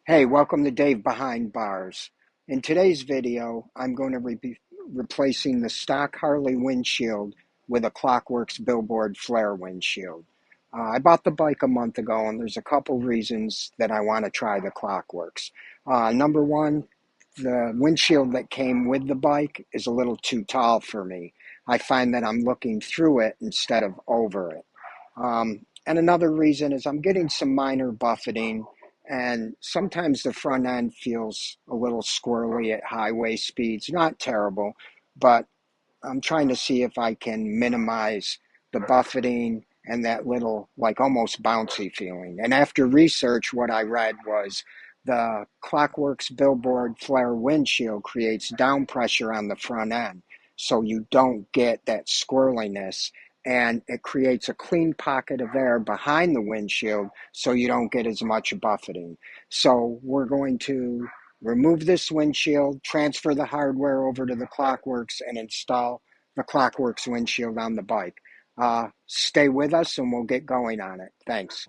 Hey, welcome to Dave Behind Bars. In today's video, I'm going to be replacing the stock Harley windshield with a Klock Werks Billboard Flair windshield. I bought the bike a month ago, and there's a couple reasons that I want to try the Klock Werks. Number one, the windshield that came with the bike is a little too tall for me. I find that I'm looking through it instead of over it. And another reason is I'm getting some minor buffeting, and sometimes the front end feels a little squirrely at highway speeds. Not terrible, but I'm trying to see if I can minimize the buffeting and that little, like, almost bouncy feeling. And after research, what I read was the Klock Werks Billboard Flair windshield creates down pressure on the front end, so you don't get that squirreliness, and it creates a clean pocket of air behind the windshield so you don't get as much buffeting. So we're going to remove this windshield, transfer the hardware over to the Klock Werks, and install the Klock Werks windshield on the bike. Stay with us and we'll get going on it. Thanks.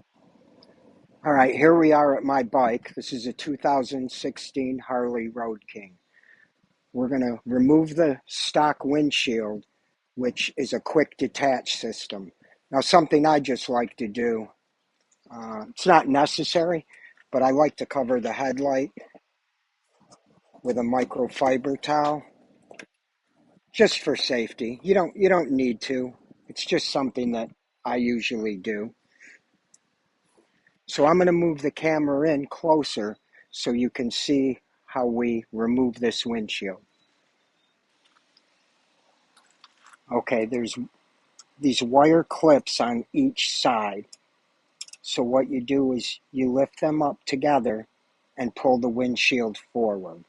All right, here we are at my bike. This is a 2016 Harley Road King. We're going to remove the stock windshield, which is a quick detach system. Now, something I just like to do, it's not necessary, but I like to cover the headlight with a microfiber towel just for safety. You don't need to. It's just something that I usually do. So I'm going to move the camera in closer so you can see how we remove this windshield. Okay, there's these wire clips on each side. So what you do is you lift them up together and pull the windshield forward.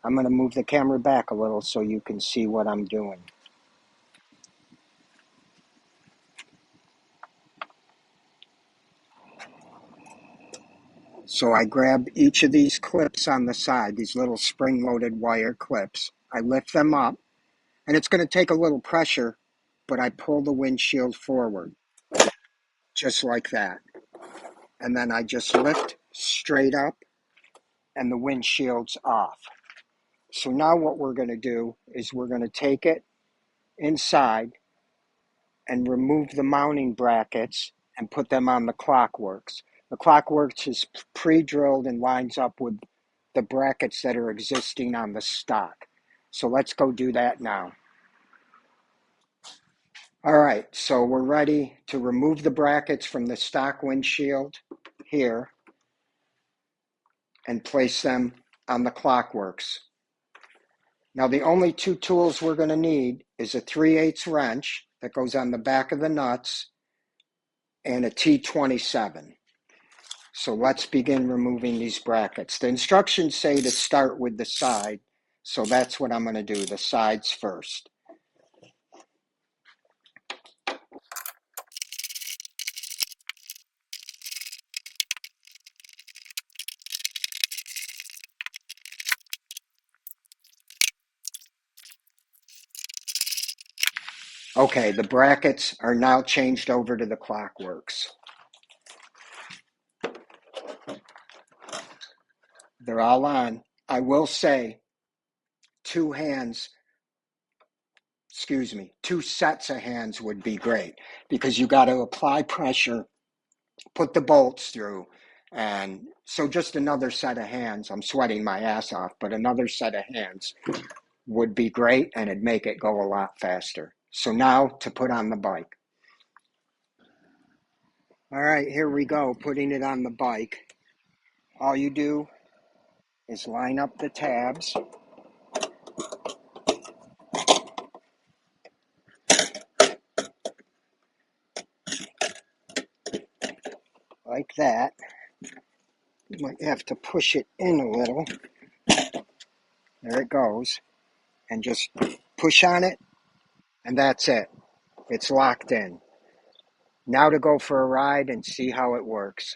I'm going to move the camera back a little so you can see what I'm doing. So I grab each of these clips on the side, these little spring-loaded wire clips. I lift them up, and it's going to take a little pressure, but I pull the windshield forward, just like that. And then I just lift straight up, and the windshield's off. So now what we're going to do is we're going to take it inside and remove the mounting brackets and put them on the Klock Werks. The Klock Werks is pre-drilled and lines up with the brackets that are existing on the stock. So let's go do that now. All right, so we're ready to remove the brackets from the stock windshield here and place them on the Klock Werks. Now the only two tools we're going to need is a 3/8 wrench that goes on the back of the nuts and a T27. So let's begin removing these brackets. The instructions say to start with the side, so that's what I'm going to do, the sides first. Okay, the brackets are now changed over to the Klock Werks. They're all on. I will say two sets of hands would be great, because you got to apply pressure, put the bolts through, and so just another set of hands. I'm sweating my ass off, but another set of hands would be great, and it'd make it go a lot faster. So now to put on the bike. All right, here we go, putting it on the bike. All you do is line up the tabs. Like that. You might have to push it in a little. There it goes. And just push on it, and that's it. It's locked in. Now to go for a ride and see how it works.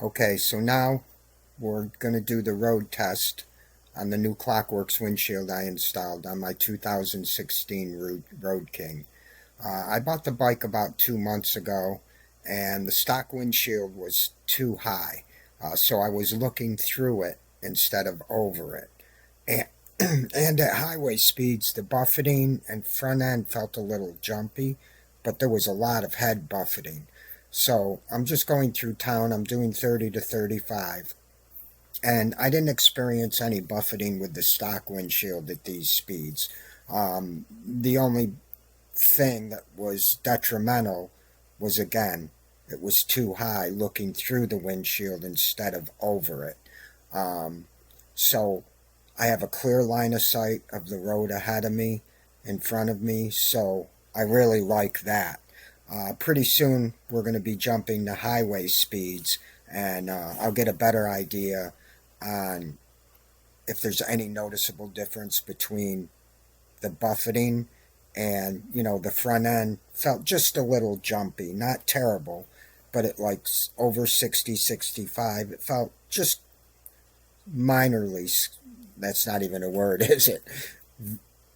Okay, so now we're going to do the road test on the new Klock Werks windshield I installed on my 2016 Road King. I bought the bike about 2 months ago, and the stock windshield was too high. So I was looking through it instead of over it. And at highway speeds, the buffeting and front end felt a little jumpy, but there was a lot of head buffeting. So I'm just going through town. I'm doing 30 to 35. And I didn't experience any buffeting with the stock windshield at these speeds. The only thing that was detrimental was, again, it was too high looking through the windshield instead of over it. So I have a clear line of sight of the road ahead of me, in front of me, so I really like that. Pretty soon we're going to be jumping to highway speeds, and I'll get a better idea on if there's any noticeable difference between the buffeting and, the front end felt just a little jumpy, not terrible, but at like over 60, 65, it felt just minorly, that's not even a word, is it?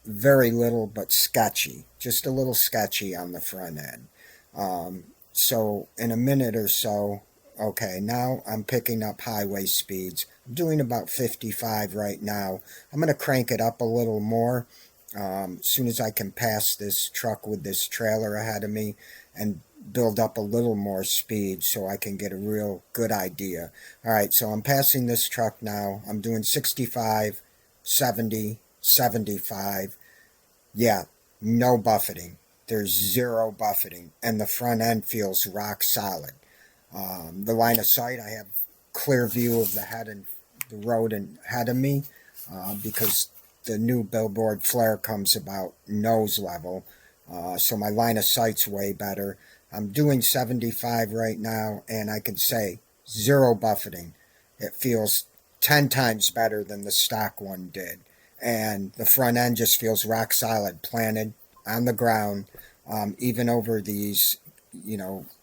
Very little, but sketchy, just a little sketchy on the front end. So in a minute or so, okay, now I'm picking up highway speeds. I'm doing about 55 right now. I'm going to crank it up a little more as soon as I can pass this truck with this trailer ahead of me and build up a little more speed so I can get a real good idea. All right, so I'm passing this truck now. I'm doing 65, 70, 75. Yeah, no buffeting. There's zero buffeting, and the front end feels rock solid. The line of sight, I have clear view of the head and the road ahead of me because the new Billboard Flair comes about nose level, so my line of sight's way better. I'm doing 75 right now, and I can say zero buffeting. It feels 10 times better than the stock one did. And the front end just feels rock solid, planted on the ground, even over these,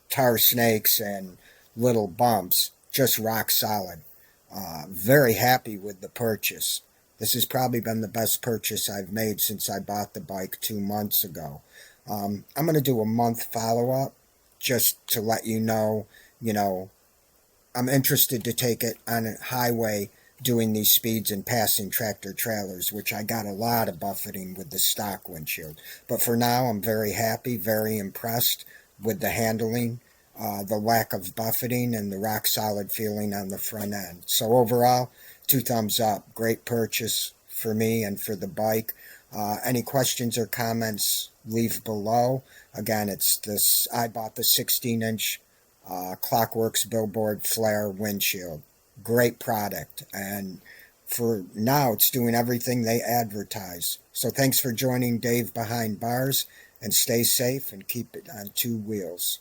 tar snakes and little bumps, just rock solid. Very happy with the purchase. This has probably been the best purchase I've made since I bought the bike 2 months ago. I'm going to do a month follow-up just to let you know, I'm interested to take it on a highway doing these speeds and passing tractor trailers, which I got a lot of buffeting with the stock windshield. But for now, I'm very happy, very impressed with the handling, the lack of buffeting, and the rock solid feeling on the front end. So overall, 2 thumbs up. Great purchase for me and for the bike. Any questions or comments, leave below. Again, it's this. I bought the 16-inch Klock Werks Billboard Flair windshield. Great product, and for now it's doing everything they advertise. So thanks for joining Dave Behind Bars, and stay safe and keep it on 2 wheels.